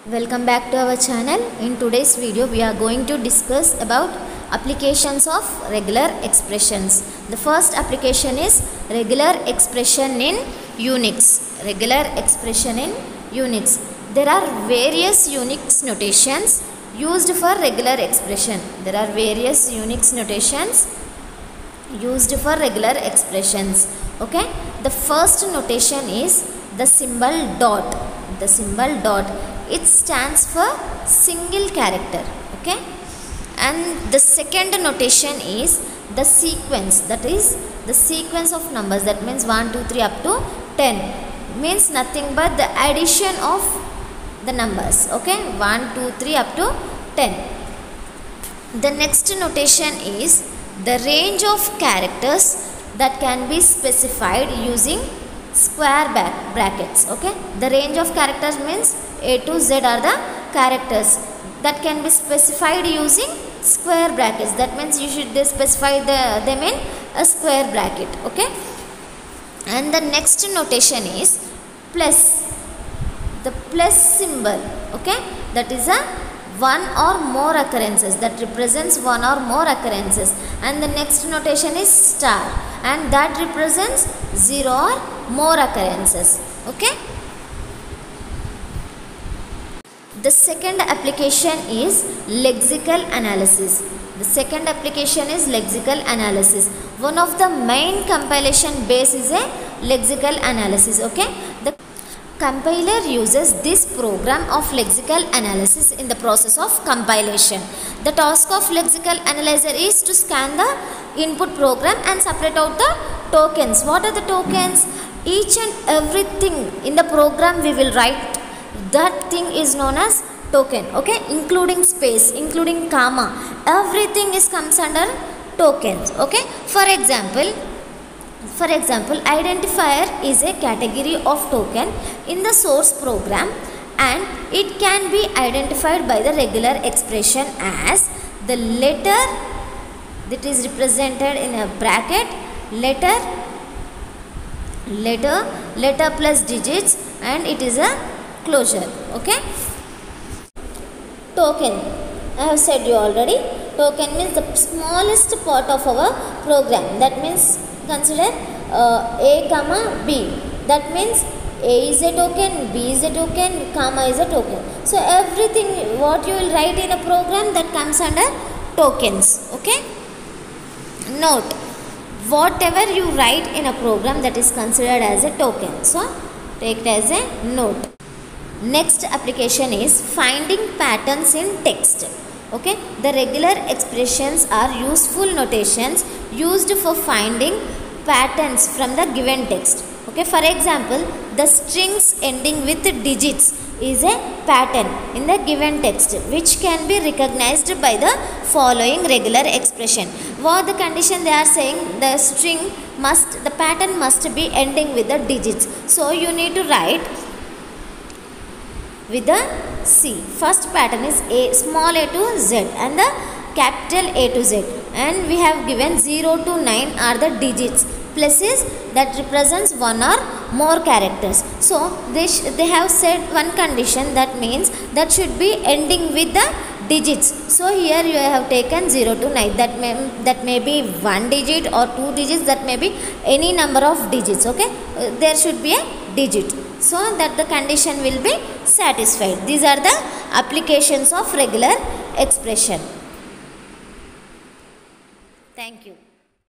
Welcome back to our channel. In today's video we are going to discuss about applications of regular expressions. The first application is regular expression in Unix. Regular expression in Unix. There are various Unix notations used for regular expression. There are various Unix notations used for regular expressions. Okay, the first notation is the symbol dot. The symbol dot, it stands for single character. Okay, and the second notation is the sequence, that is the sequence of numbers, that means 1 2 3 up to 10, means nothing but the addition of the numbers. Okay, 1 2 3 up to 10. The next notation is the range of characters that can be specified using square brackets. Okay, the range of characters means A to Z are the characters that can be specified using square brackets. That means you should specify them in a square bracket. Okay, and the next notation is plus. The plus symbol, okay, that is a one or more occurrences, that represents one or more occurrences, and the next notation is star, and that represents 0 or more occurrences. Okay, the second application is lexical analysis. The second application is lexical analysis. One of the main compilation base is a lexical analysis. Okay, the compiler uses this program of lexical analysis in the process of compilation. The task of lexical analyzer is to scan the input program and separate out the tokens. What are the tokens? Each and everything in the program we will write, that thing is known as token. Okay, including space, including comma, everything is comes under tokens. Okay, for example, identifier is a category of token in the source program, and it can be identified by the regular expression as the letter that is represented in a bracket, letter plus digits, and it is a closure. Okay, token, I have said you already, token means the smallest part of our program. That means consider A comma B, that means A is a token, B is a token, comma is a token. So everything what you will write in a program, that comes under tokens. Okay, note, whatever you write in a program, that is considered as a token, so take it as a note. Next application is finding patterns in text. Okay, the regular expressions are useful notations used for finding patterns from the given text. Okay, for example, the strings ending with digits is a pattern in the given text which can be recognized by the following regular expression. What the condition they are saying, the pattern must be ending with the digits. So you need to write with the C. First pattern is A, small a to Z, and the capital A to Z, and we have given 0 to 9 are the digits, places that represents one or more characters. So they have said one condition, that means that should be ending with the digits. So here you have taken 0 to 9, that may be 1 digit or 2 digits, that may be any number of digits. Okay, there should be a digit, so that the condition will be satisfied. These are the applications of regular expression. Thank you.